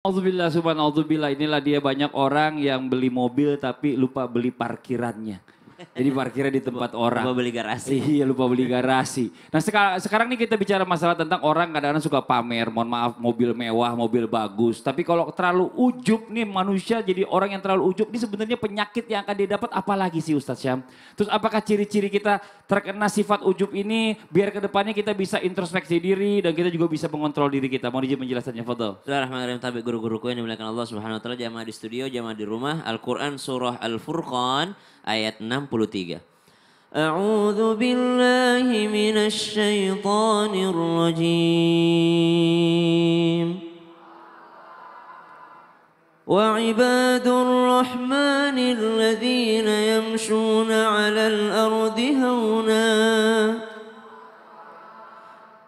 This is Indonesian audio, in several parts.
Alhamdulillah, subhanallah, inilah dia banyak orang yang beli mobil tapi lupa beli parkirannya. Jadi parkirnya di tempat orang. Lupa beli garasi. Iya, lupa beli garasi. Nah sekarang nih kita bicara masalah tentang orang kadang-kadang suka pamer, mohon maaf mobil mewah, mobil bagus. Tapi kalau terlalu ujub nih manusia jadi orang yang terlalu ujub, ini sebenarnya penyakit yang akan dia dapat apalagi sih Ustadz Syam? Terus apakah ciri-ciri kita terkena sifat ujub ini biar kedepannya kita bisa introspeksi diri dan kita juga bisa mengontrol diri kita. Mohon izin penjelasannya, fadhol. Bismillahirrahmanirrahim. Tapi guru-guruku yang dimuliakan Allah Subhanahu wa taala, jamaah di studio, jamaah di rumah. Al-Qur'an surah Al-Furqan ayat 63. A'udzu billahi minasy syaithanir rajim. Wa ibadur rahmanil ladzina yamshuna 'alal ardi hauna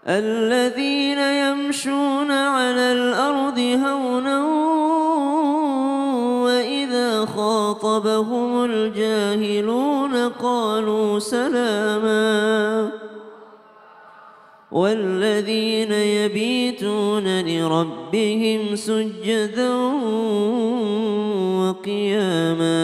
الذين يمشون على الأرض هونا وإذا خاطبهم الجاهلون قالوا سلاما والذين يبيتون لربهم سجدا وقياما.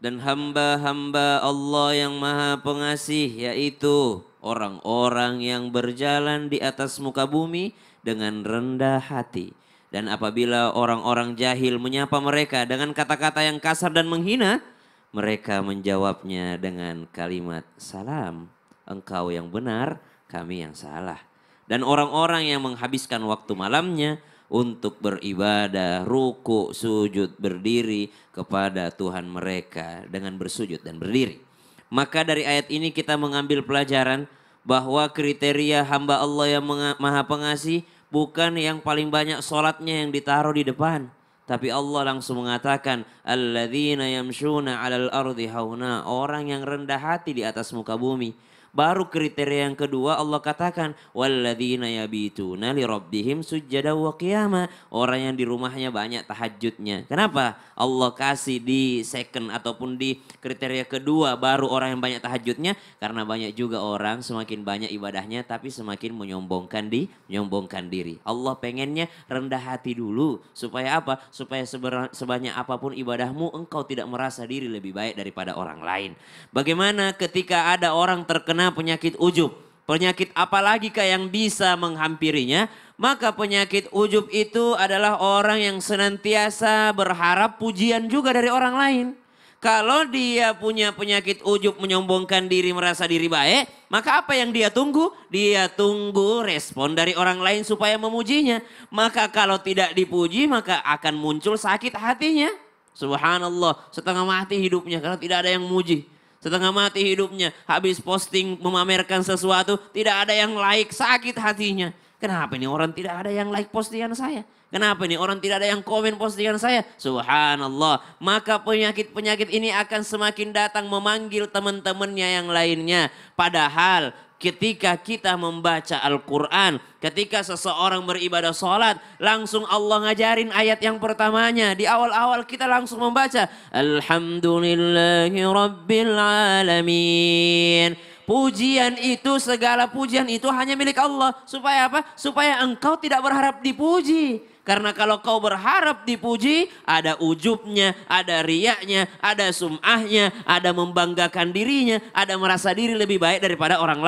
Dan hamba-hamba Allah yang Maha Pengasih, yaitu orang-orang yang berjalan di atas muka bumi dengan rendah hati. Dan apabila orang-orang jahil menyapa mereka dengan kata-kata yang kasar dan menghina, mereka menjawabnya dengan kalimat salam. Engkau yang benar, kami yang salah. Dan orang-orang yang menghabiskan waktu malamnya untuk beribadah, ruku, sujud, berdiri kepada Tuhan mereka dengan bersujud dan berdiri. Maka dari ayat ini kita mengambil pelajaran bahwa kriteria hamba Allah yang Maha Pengasih bukan yang paling banyak sholatnya yang ditaruh di depan. Tapi Allah langsung mengatakan, alladzina yamshuna 'alal ardi hauna, orang yang rendah hati di atas muka bumi. Baru kriteria yang kedua Allah katakan walladzina yabituna lirabbihim sujjada wa qiyama, orang yang di rumahnya banyak tahajudnya. Kenapa? Allah kasih di second ataupun di kriteria kedua baru orang yang banyak tahajudnya, karena banyak juga orang semakin banyak ibadahnya tapi semakin menyombongkan diri. Allah pengennya rendah hati dulu supaya apa? Supaya sebanyak apapun ibadahmu engkau tidak merasa diri lebih baik daripada orang lain. Bagaimana ketika ada orang terkena penyakit ujub? Penyakit apalagi yang bisa menghampirinya? Maka penyakit ujub itu adalah orang yang senantiasa berharap pujian juga dari orang lain. Kalau dia punya penyakit ujub, menyombongkan diri, merasa diri baik, maka apa yang dia tunggu? Dia tunggu respon dari orang lain supaya memujinya. Maka kalau tidak dipuji maka akan muncul sakit hatinya. Subhanallah, setengah mati hidupnya kalau tidak ada yang muji. Setengah mati hidupnya, habis posting memamerkan sesuatu, tidak ada yang like, sakit hatinya. Kenapa ini orang tidak ada yang like postingan saya? Kenapa ini orang tidak ada yang komen postingan saya? Subhanallah. Maka penyakit-penyakit ini akan semakin datang memanggil teman-temannya yang lainnya. Padahal ketika kita membaca Al-Quran, ketika seseorang beribadah sholat, langsung Allah ngajarin ayat yang pertamanya. Di awal-awal kita langsung membaca, Alhamdulillahi Rabbil Alamin. Pujian itu, segala pujian itu hanya milik Allah. Supaya apa? Supaya engkau tidak berharap dipuji. Karena kalau kau berharap dipuji, ada ujubnya, ada riyaknya, ada sum'ahnya, ada membanggakan dirinya, ada merasa diri lebih baik daripada orang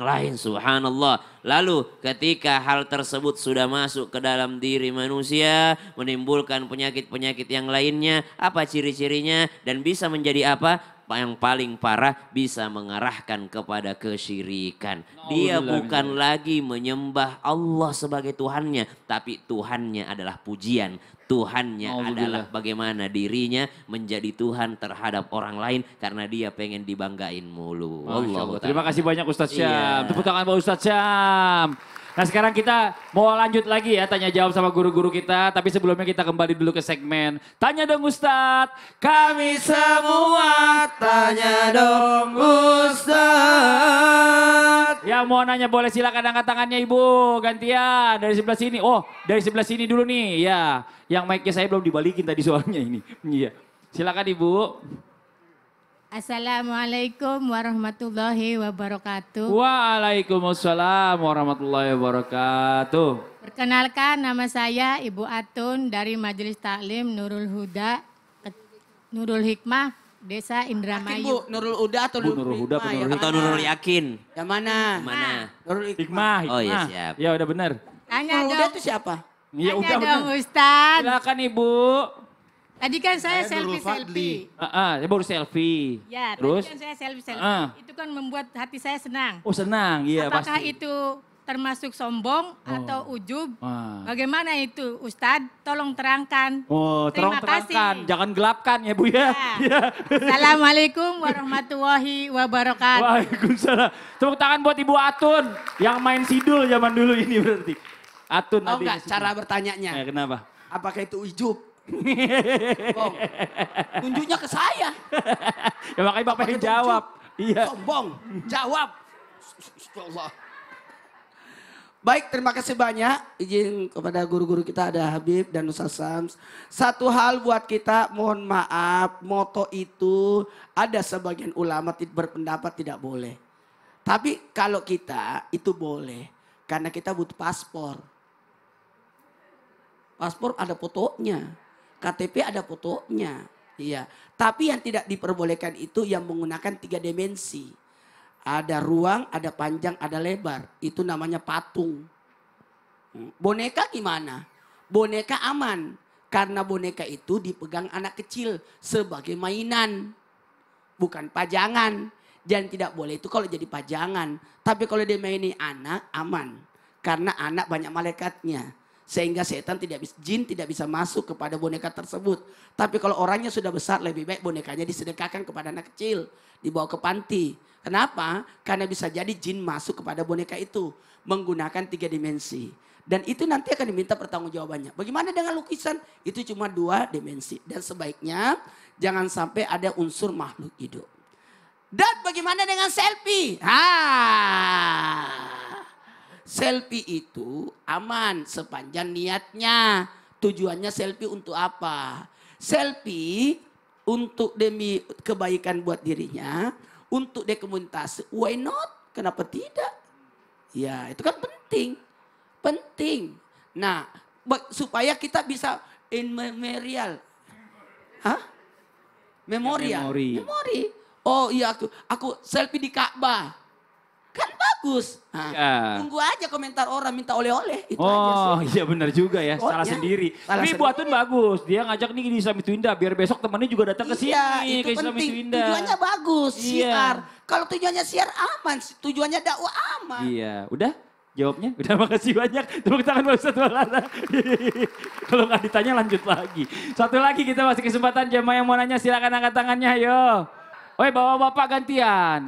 lain. Subhanallah. Lalu ketika hal tersebut sudah masuk ke dalam diri manusia, menimbulkan penyakit-penyakit yang lainnya, apa ciri-cirinya dan bisa menjadi apa? Yang paling parah bisa mengarahkan kepada kesyirikan. Dia bukan lagi menyembah Allah sebagai Tuhannya, tapi Tuhannya adalah pujian. Tuhannya adalah bagaimana dirinya menjadi Tuhan terhadap orang lain karena dia pengen dibanggain mulu. Allah. Terima kasih banyak Ustadz Syam. Iya. Tepuk tangan buat Ustadz Syam. Nah sekarang kita mau lanjut lagi ya tanya jawab sama guru-guru kita. Tapi sebelumnya kita kembali dulu ke segmen Tanya Dong Ustadz. Kami semua tanya dong Ustadz. Ya mau nanya boleh silakan angkat tangannya Ibu. Gantian dari sebelah sini. Oh dari sebelah sini dulu nih ya. Yang mic-nya saya belum dibalikin tadi soalnya ini. Iya. Silakan Ibu. Assalamualaikum warahmatullahi wabarakatuh. Waalaikumsalam warahmatullahi wabarakatuh. Perkenalkan, nama saya Ibu Atun dari Majelis Taklim Nurul Huda, Nurul Hikmah, Desa Yakin, Bu, Indramayu. Nurul Huda atau Bu, Nurul Huda apa Hikmah? Nurul Atau Nurul Yakin? Yang mana? Mana? Nurul Hikmah. Hikmah, Oh, iya, hikmah. siap. Ya udah benar. Tanya Nurul Huda dong, itu siapa? Ya tanya udah dong benar. Ustaz. Silakan Ibu. Tadi kan saya Saya Nurul selfie-selfie. Ya baru selfie. Ya, Terus? tadi kan saya selfie-selfie. Ah. Itu kan membuat hati saya senang. Oh senang, iya Apakah pasti. itu termasuk sombong atau ujub? Ah. Bagaimana itu Ustadz? Tolong terangkan. Oh, Terima terangkan, kasih. jangan gelapkan ya Bu ya. Ya. Assalamualaikum warahmatullahi wabarakatuh. Waalaikumsalam. Tepuk tangan buat Ibu Atun yang main sidul zaman dulu ini berarti. Atun Tahu adiknya nggak cara bertanyanya? kenapa? Apakah itu ujub? Sombong. Tunjuknya ke saya. Ya makanya Bapak yang itu jawab. Iya. Sombong. Jawab. Allah. Baik, terima kasih banyak. Izin kepada guru-guru kita ada Habib dan Ustaz Sams. Satu hal buat kita, mohon maaf, moto itu ada sebagian ulama berpendapat tidak boleh. Tapi kalau kita itu boleh. Karena kita butuh paspor. Paspor ada fotonya. KTP ada fotonya. Iya. Tapi yang tidak diperbolehkan itu yang menggunakan 3 dimensi. Ada ruang, ada panjang, ada lebar. Itu namanya patung. Boneka gimana? Boneka aman. Karena boneka itu dipegang anak kecil sebagai mainan. Bukan pajangan. Dan tidak boleh itu kalau jadi pajangan. Tapi kalau dia mainin anak, aman. Karena anak banyak malaikatnya. Sehingga setan tidak bisa, jin tidak bisa masuk kepada boneka tersebut. Tapi kalau orangnya sudah besar, lebih baik bonekanya disedekahkan kepada anak kecil. Dibawa ke panti. Kenapa? Karena bisa jadi jin masuk kepada boneka itu. Menggunakan 3 dimensi. Dan itu nanti akan diminta pertanggungjawabannya. Bagaimana dengan lukisan? Itu cuma 2 dimensi. Dan sebaiknya jangan sampai ada unsur makhluk hidup. Dan bagaimana dengan selfie? Selfie itu aman sepanjang niatnya. Tujuannya selfie untuk apa? Selfie untuk demi kebaikan buat dirinya. Untuk dokumentasi. Why not? Kenapa tidak? Ya itu kan penting. Penting. Nah supaya kita bisa in memorial. Hah? Memorial. Memori. Oh iya aku selfie di Ka'bah. Kan bagus. Nah, Ya. tunggu aja komentar orang minta oleh-oleh. Itu aja Oh sih. iya benar juga ya, Oh, salah ya. sendiri. Salah Tapi Ibu sendiri. Atun bagus, dia ngajak nih di Islam itu Indah biar besok temannya juga datang ke sini Iya, itu ke Islam penting. itu Indah. Tujuannya bagus, Iya. siar. Kalau tujuannya siar aman, tujuannya dakwah aman. Iya, udah jawabnya. Udah makasih banyak. Tepuk tangan buat Ustaz Maulana. Kalau nggak ditanya lanjut lagi. Satu lagi kita masih kesempatan jemaah yang mau nanya silakan angkat tangannya ayo. Oi bapak-bapak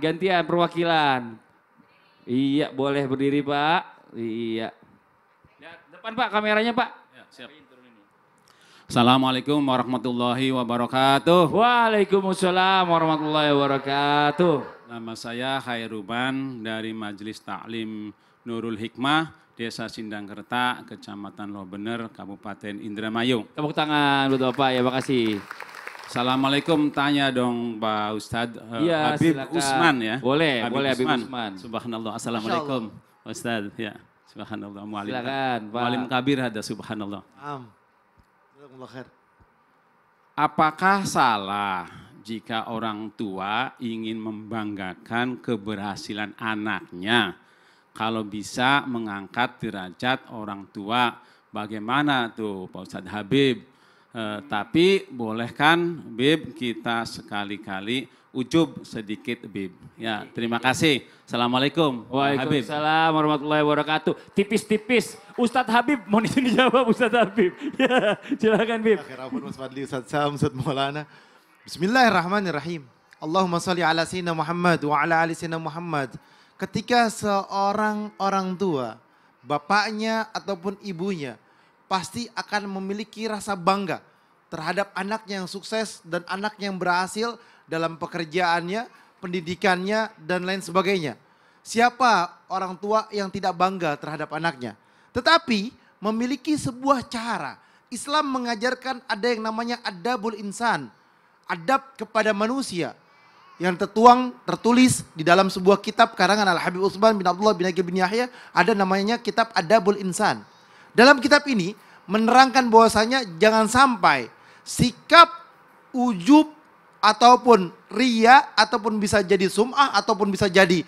gantian perwakilan. Iya boleh berdiri Pak. Iya. Ya, depan Pak kameranya Pak. Ya, siap. Assalamualaikum warahmatullahi wabarakatuh. Waalaikumsalam warahmatullahi wabarakatuh. Nama saya Khairuban dari Majelis Taklim Nurul Hikmah, Desa Sindangkerta, Kecamatan Lobener, Kabupaten Indramayu. Tepuk tangan buat Bapak ya, makasih. Assalamualaikum, tanya dong Pak Ustadz Iya, Habib silakan. Usman ya. Boleh Habib Usman. Subhanallah, Assalamualaikum Ustadz. Ya, Subhanallah. Mualim, Silakan, Pak. Mualim kabir ada Subhanallah. Jazakumullah khair. Apakah salah jika orang tua ingin membanggakan keberhasilan anaknya? Kalau bisa mengangkat derajat orang tua, bagaimana tuh Pak Ustadz Habib? Tapi boleh kan Bib kita sekali-kali ujub sedikit Bib. Ya terima kasih. Assalamualaikum Pak Habib. Waalaikumsalam warahmatullahi wabarakatuh. Tipis-tipis. Ustadz Habib, mau dijawab Ustadz Habib. Ya, silakan Bib. Akhirapun Mas Fadli, Ustaz Sam, Ustaz Maulana. Bismillahirrahmanirrahim. Allahumma salli ala sayyidina Muhammad wa ala ali sayyidina Muhammad. Ketika seorang orang tua, bapaknya ataupun ibunya pasti akan memiliki rasa bangga terhadap anaknya yang sukses dan anaknya yang berhasil dalam pekerjaannya, pendidikannya, dan lain sebagainya. Siapa orang tua yang tidak bangga terhadap anaknya? Tetapi memiliki sebuah cara. Islam mengajarkan ada yang namanya adabul insan. Adab kepada manusia. yang tertulis di dalam sebuah kitab karangan Al-Habib Utsman bin Abdullah bin Aqil bin Yahya, ada namanya kitab Adabul Insan. Dalam kitab ini menerangkan bahwasanya jangan sampai sikap ujub ataupun ria ataupun bisa jadi sum'ah ataupun bisa jadi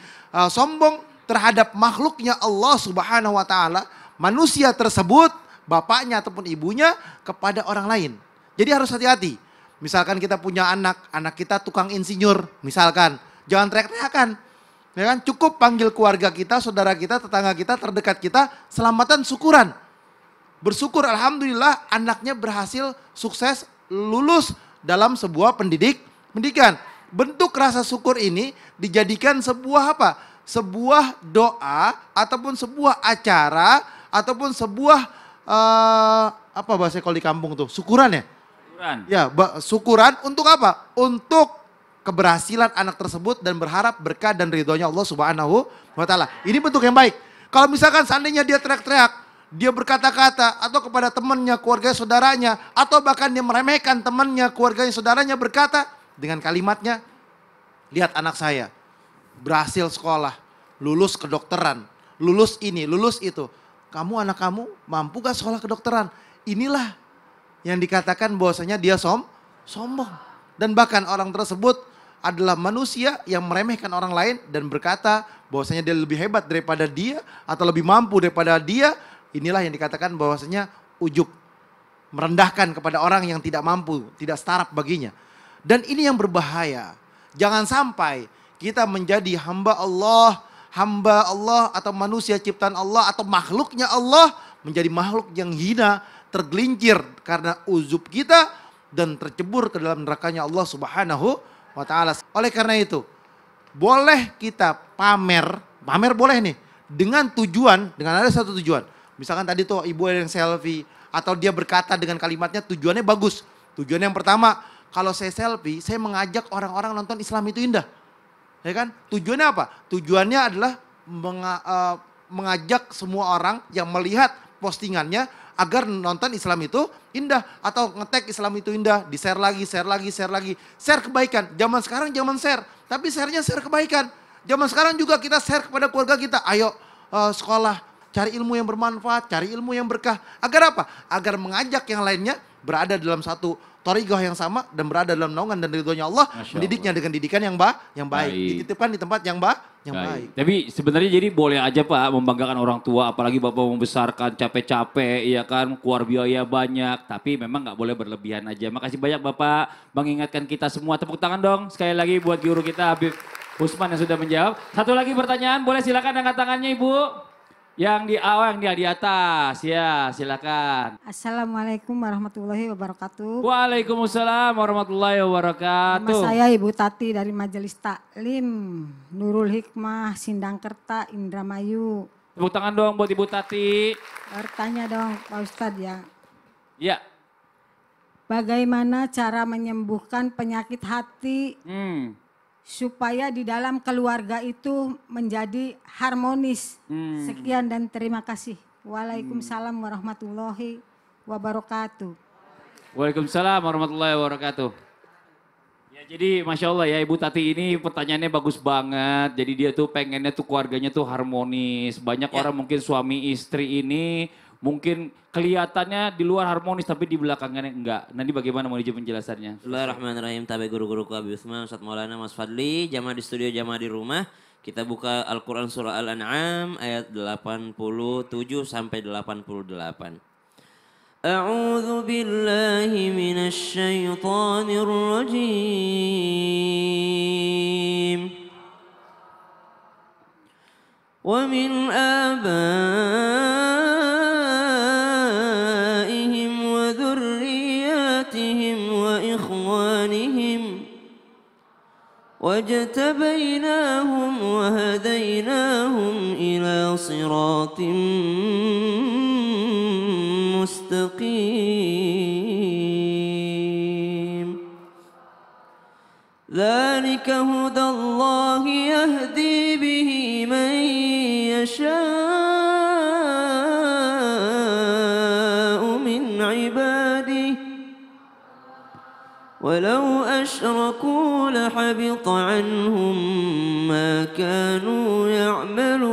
sombong terhadap makhluknya Allah Subhanahu wa taala, manusia tersebut, bapaknya ataupun ibunya kepada orang lain. Jadi harus hati-hati. Misalkan kita punya anak kita tukang insinyur, misalkan, jangan teriak-teriakan. Ya kan? Cukup panggil keluarga kita, saudara kita, tetangga kita, terdekat kita, selamatan syukuran. Bersyukur alhamdulillah anaknya berhasil sukses lulus dalam sebuah pendidikan. Bentuk rasa syukur ini dijadikan sebuah apa? Sebuah doa ataupun sebuah acara ataupun sebuah apa bahasa kalau di kampung tuh? Syukuran ya? Ya, syukuran untuk apa? Untuk keberhasilan anak tersebut dan berharap berkah dan ridhonya Allah Subhanahu wa taala. Ini bentuk yang baik. Kalau misalkan seandainya dia teriak-teriak, dia berkata-kata atau kepada temannya, keluarga saudaranya, atau bahkan dia meremehkan temannya, keluarganya, saudaranya, berkata dengan kalimatnya, lihat anak saya berhasil sekolah, lulus kedokteran, lulus ini, lulus itu. Kamu, anak kamu mampu gak sekolah kedokteran? Inilah yang dikatakan bahwasanya dia sombong. Dan bahkan orang tersebut adalah manusia yang meremehkan orang lain dan berkata bahwasanya dia lebih hebat daripada dia atau lebih mampu daripada dia. Inilah yang dikatakan bahwasanya ujub, merendahkan kepada orang yang tidak mampu, tidak setara baginya. Dan ini yang berbahaya. Jangan sampai kita menjadi hamba Allah atau manusia ciptaan Allah atau makhluknya Allah menjadi makhluk yang hina, tergelincir karena uzub kita dan tercebur ke dalam nerakanya Allah Subhanahu wa taala. Oleh karena itu, boleh kita pamer boleh nih dengan ada satu tujuan. Misalkan tadi tuh ibu ada yang selfie atau dia berkata dengan kalimatnya tujuannya bagus. Tujuan yang pertama, kalau saya selfie, saya mengajak orang-orang nonton Islam itu indah. Ya kan? Tujuannya apa? Tujuannya adalah mengajak semua orang yang melihat postingannya agar nonton Islam itu indah atau nge-tag Islam itu indah, di-share lagi. Share kebaikan. Zaman sekarang zaman share, tapi share-nya share kebaikan. Zaman sekarang juga kita share kepada keluarga kita, ayo sekolah, cari ilmu yang bermanfaat, cari ilmu yang berkah. Agar apa? Agar mengajak yang lainnya berada dalam satu thariqah yang sama dan berada dalam naungan dan ridhonya Allah, mendidiknya dengan didikan yang baik. Dititipkan di tempat yang baik. Tapi sebenarnya jadi boleh aja Pak membanggakan orang tua, apalagi Bapak membesarkan capek-capek, ya kan, keluar biaya banyak, tapi memang nggak boleh berlebihan aja. Makasih banyak Bapak mengingatkan kita semua. Tepuk tangan dong sekali lagi buat guru kita Habib Utsman yang sudah menjawab. Satu lagi pertanyaan, boleh silakan angkat tangannya Ibu. Yang di atas, ya silakan. Assalamualaikum warahmatullahi wabarakatuh. Waalaikumsalam warahmatullahi wabarakatuh. Nama saya Ibu Tati dari Majelis Taklim Nurul Hikmah Sindangkerta Indramayu. Tepuk tangan dong buat Ibu Tati. Bertanya dong Pak Ustadz ya. Ya. Bagaimana cara menyembuhkan penyakit hati supaya di dalam keluarga itu menjadi harmonis. Sekian dan terima kasih. Waalaikumsalam warahmatullahi wabarakatuh. Waalaikumsalam warahmatullahi wabarakatuh. Ya jadi Masya Allah ya Ibu Tati ini pertanyaannya bagus banget. Jadi dia tuh pengennya tuh keluarganya tuh harmonis. Banyak orang mungkin suami istri ini mungkin kelihatannya di luar harmonis tapi di belakangnya enggak. Nanti bagaimana mau dijawab penjelasannya? Bismillahirrahmanirrahim. Tabe guru-guruku Abi Utsman, Ustaz Maulana, Mas Fadli, jamaah di studio, jamaah di rumah. Kita buka Al-Quran surah Al-An'am ayat 87 sampai 88. A'udzu billahi minasy syaithanir rajim. Wa min واجتبيناهم وهديناهم إلى صراط مستقيم ذلك هدى الله يهدي به من يشاء من عباده ولو أشركوا لحبط عنهم ما كانوا يعملون.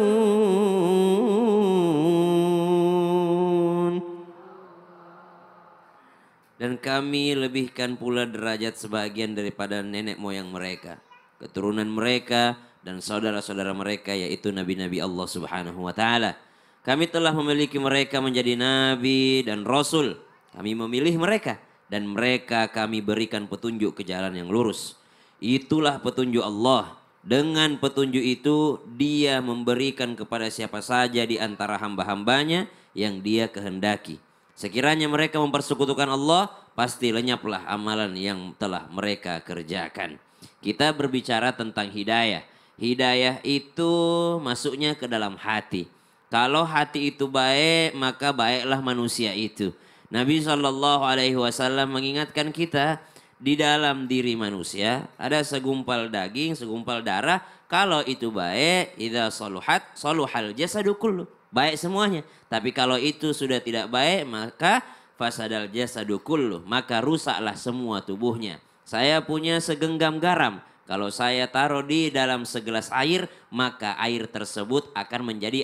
Dan kami lebihkan pula derajat sebagian daripada nenek moyang mereka, keturunan mereka dan saudara-saudara mereka, yaitu nabi-nabi Allah Subhanahu wa taala. Kami telah memiliki mereka menjadi nabi dan rasul. Kami memilih mereka dan mereka kami berikan petunjuk ke jalan yang lurus. Itulah petunjuk Allah. Dengan petunjuk itu dia memberikan kepada siapa saja di antara hamba-hambanya yang dia kehendaki. Sekiranya mereka mempersekutukan Allah, pasti lenyaplah amalan yang telah mereka kerjakan. Kita berbicara tentang hidayah. Hidayah itu masuknya ke dalam hati. Kalau hati itu baik, maka baiklah manusia itu. Nabi SAW mengingatkan kita, di dalam diri manusia ada segumpal daging, segumpal darah. Kalau itu baik, idza saluhat saluhal jasadu kullu. Baik semuanya. Tapi kalau itu sudah tidak baik, maka fasadal jasadu kullu. Maka rusaklah semua tubuhnya. Saya punya segenggam garam. Kalau saya taruh di dalam segelas air, maka air tersebut akan menjadi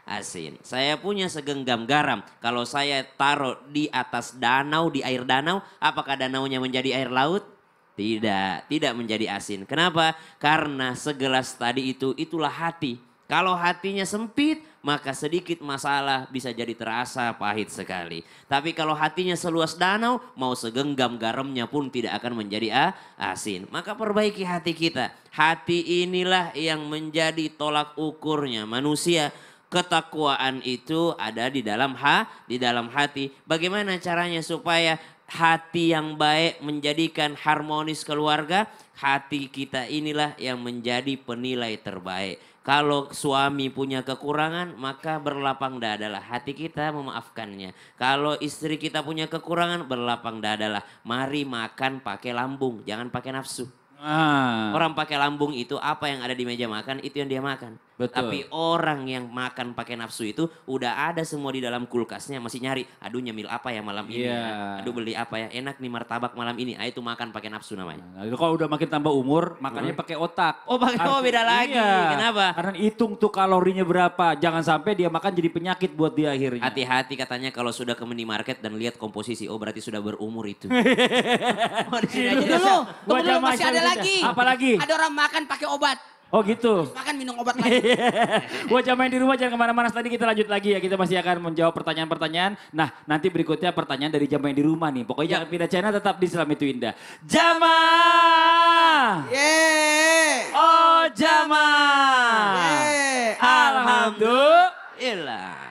asin. Saya punya segenggam garam. Kalau saya taruh di atas danau, di air danau, apakah danaunya menjadi air laut? Tidak, tidak menjadi asin. Kenapa? Karena segelas tadi itulah hati. Kalau hatinya sempit, maka sedikit masalah bisa jadi terasa pahit sekali. Tapi kalau hatinya seluas danau, mau segenggam garamnya pun tidak akan menjadi asin. Maka perbaiki hati kita. Hati inilah yang menjadi tolak ukurnya manusia. Ketakwaan itu ada di dalam hati. Bagaimana caranya supaya hati yang baik menjadikan harmonis keluarga? Hati kita inilah yang menjadi penilai terbaik. Kalau suami punya kekurangan, maka berlapang dadalah hati kita memaafkannya. Kalau istri kita punya kekurangan, berlapang dadalah. Mari makan pakai lambung, jangan pakai nafsu. Orang pakai lambung itu apa yang ada di meja makan itu yang dia makan. Betul. Tapi orang yang makan pakai nafsu itu udah ada semua di dalam kulkasnya, masih nyari. Aduh nyemil apa ya malam ini ya? Aduh beli apa ya? Enak nih martabak malam ini. Itu makan pakai nafsu namanya. Nah, kalau udah makin tambah umur, makannya pakai otak. Oh beda lagi. Iya. Kenapa? Karena hitung tuh kalorinya berapa. Jangan sampai dia makan jadi penyakit buat dia akhirnya. Hati-hati katanya kalau sudah ke minimarket dan lihat komposisi. Oh berarti sudah berumur itu. Oh di sini aja. Tunggu dulu masih ada lagi. Apa lagi? Ada orang makan pakai obat. Oh gitu. Makan minum obat lagi. Buat jamaah di rumah jangan kemana-mana, tadi kita lanjut lagi ya. Kita masih akan menjawab pertanyaan-pertanyaan. Nah nanti berikutnya pertanyaan dari jamaah di rumah nih. Pokoknya jangan pindah channel, tetap di Islam Itu Indah. Jamaah. Yeay. Oh jamaah. Yeay. Alhamdulillah. Ilah.